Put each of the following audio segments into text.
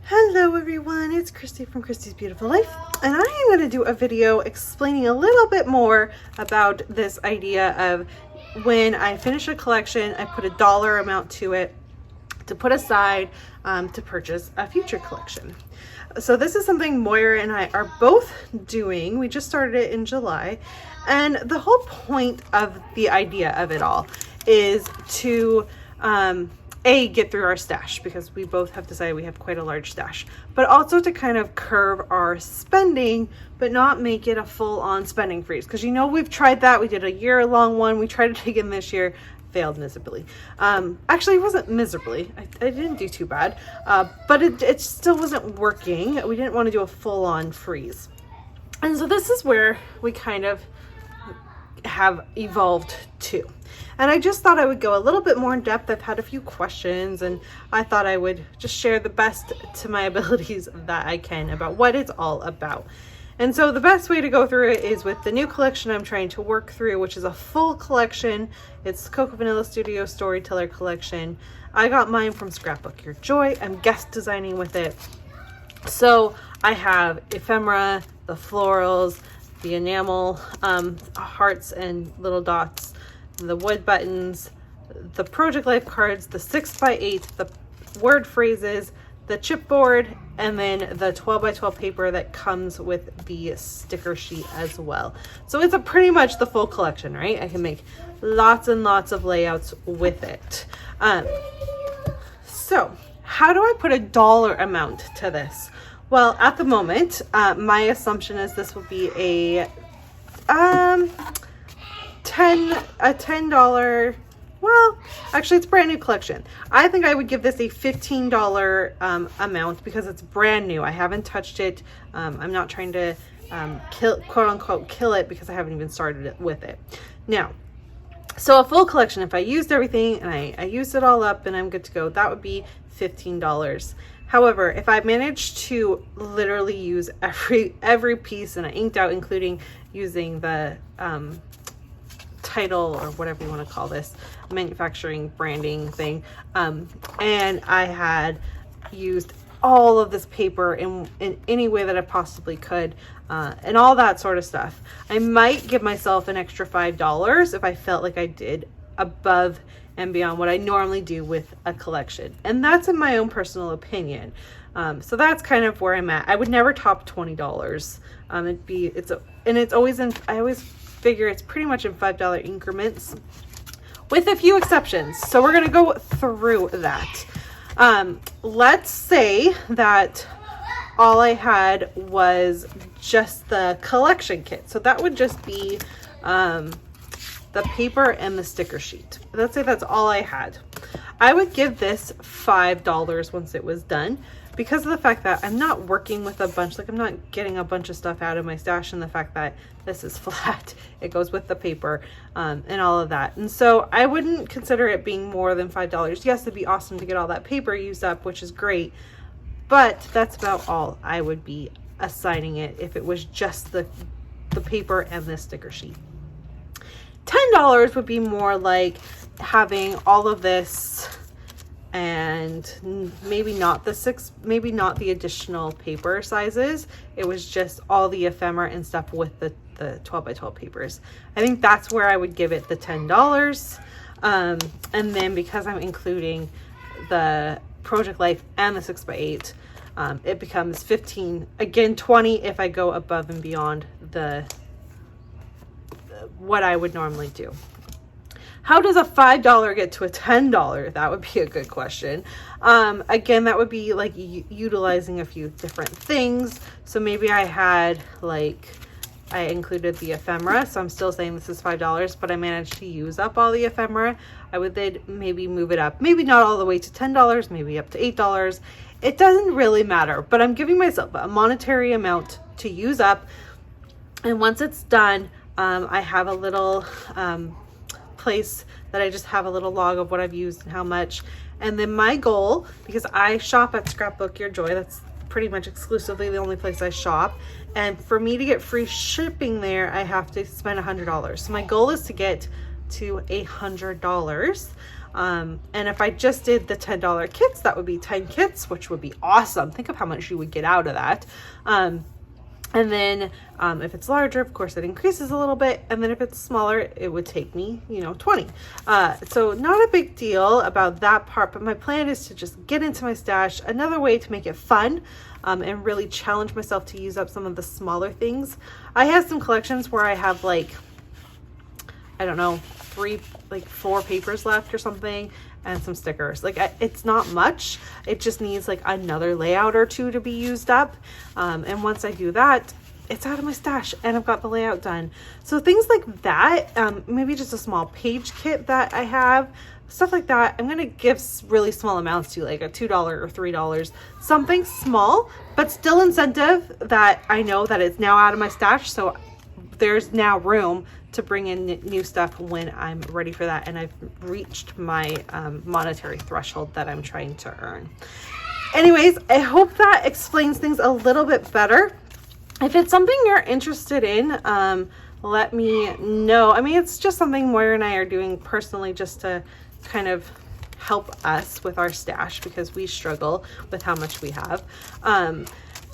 Hello everyone, it's Christy from Christy's Beautiful Life, and I am going to do a video explaining a little bit more about this idea of when I finish a collection, I put a dollar amount to it to put aside to purchase a future collection. So this is something Moira and I are both doing. We just started it in July, and the whole point of the idea of it all is to get through our stash, because we both have decided we have quite a large stash, but also to kind of curb our spending, but not make it a full-on spending freeze. Because we've tried that. We did a year-long one. We tried to take in this year, failed miserably. Actually, it wasn't miserably. I didn't do too bad, but it still wasn't working. We didn't want to do a full-on freeze. And so this is where we kind of have evolved to. And I just thought I would go a little bit more in depth. I've had a few questions, and I thought I would just share the best to my abilities that I can about what it's all about. And so the best way to go through it is with the new collection I'm trying to work through, which is a full collection. It's Coco Vanilla Studio Storyteller Collection. I got mine from Scrapbook Your Joy. I'm guest designing with it. So I have ephemera, the florals, the enamel hearts and little dots, the wood buttons, the Project Life cards, the 6x8, the word phrases, the chipboard, and then the 12x12 paper that comes with the sticker sheet as well. So it's pretty much the full collection, right? I can make lots and lots of layouts with it. So how do I put a dollar amount to this? Well, at the moment, my assumption is this will be a $10, well, actually it's brand new collection. I think I would give this a $15 amount because it's brand new. I haven't touched it. I'm not trying to quote unquote kill it, because I haven't even started it with it. Now, so a full collection, if I used everything and I used it all up and I'm good to go, that would be $15. However, if I managed to literally use every piece, and I inked out, including using the title, or whatever you want to call this, manufacturing branding thing, and I had used all of this paper in any way that I possibly could, and all that sort of stuff, I might give myself an extra $5 if I felt like I did above and beyond what I normally do with a collection. And that's in my own personal opinion. So that's kind of where I'm at. I would never top $20. I always figure it's pretty much in $5 increments, with a few exceptions. So we're gonna go through that. Let's say that all I had was just the collection kit. So that would just be the paper and the sticker sheet. Let's say that's all I had. I would give this $5 once it was done, because of the fact that I'm not working with a bunch, like I'm not getting a bunch of stuff out of my stash, and the fact that this is flat, it goes with the paper, and all of that. And so I wouldn't consider it being more than $5. Yes, it'd be awesome to get all that paper used up, which is great, but that's about all I would be assigning it if it was just the paper and the sticker sheet. $10 would be more like having all of this, and maybe not the additional paper sizes. It was just all the ephemera and stuff with the 12x12 papers. I think that's where I would give it the $10. And then because I'm including the Project Life and the 6x8, it becomes 15, again 20 if I go above and beyond what I would normally do. How does a $5 get to a $10? That would be a good question. Again, that would be like utilizing a few different things. So maybe I included the ephemera, so I'm still saying this is $5, but I managed to use up all the ephemera. I would then maybe move it up, maybe not all the way to $10, maybe up to $8. It doesn't really matter, but I'm giving myself a monetary amount to use up. And once it's done, I have a little place that I just have a little log of what I've used and how much. And then my goal, because I shop at Scrapbook Your Joy, that's pretty much exclusively the only place I shop, and for me to get free shipping there, I have to spend $100. So my goal is to get to $100. And if I just did the $10 kits, that would be 10 kits, which would be awesome. Think of how much you would get out of that. And then if it's larger, of course, it increases a little bit. And then if it's smaller, it would take me, 20. So not a big deal about that part, but my plan is to just get into my stash. Another way to make it fun and really challenge myself to use up some of the smaller things. I have some collections where I have like, I don't know, 4 papers left or something, and some stickers. Like, it's not much. It just needs like another layout or 2 to be used up. And once I do that, it's out of my stash and I've got the layout done. So things like that, maybe just a small page kit that I have, stuff like that. I'm gonna give really small amounts to, like a $2 or $3, something small, but still incentive that I know that it's now out of my stash. So there's now room to bring in new stuff when I'm ready for that, and I've reached my monetary threshold that I'm trying to earn. Anyways, I hope that explains things a little bit better. If it's something you're interested in, let me know. I mean, it's just something Moira and I are doing personally just to kind of help us with our stash, because we struggle with how much we have.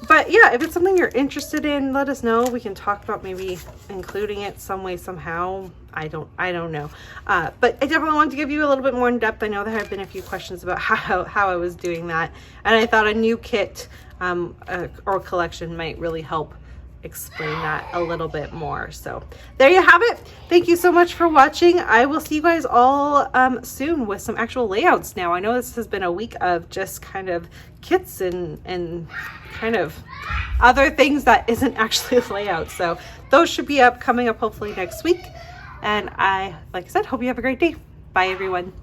But yeah, if it's something you're interested in, let us know. We can talk about maybe including it some way, somehow. I don't know. But I definitely wanted to give you a little bit more in depth. I know there have been a few questions about how I was doing that. And I thought a new kit or collection might really help explain that a little bit more. So there you have it. Thank you so much for watching. I will see you guys all soon with some actual layouts now. I know this has been a week of just kind of kits and kind of other things that isn't actually layouts. So those should be coming up hopefully next week. And like I said, hope you have a great day. Bye everyone.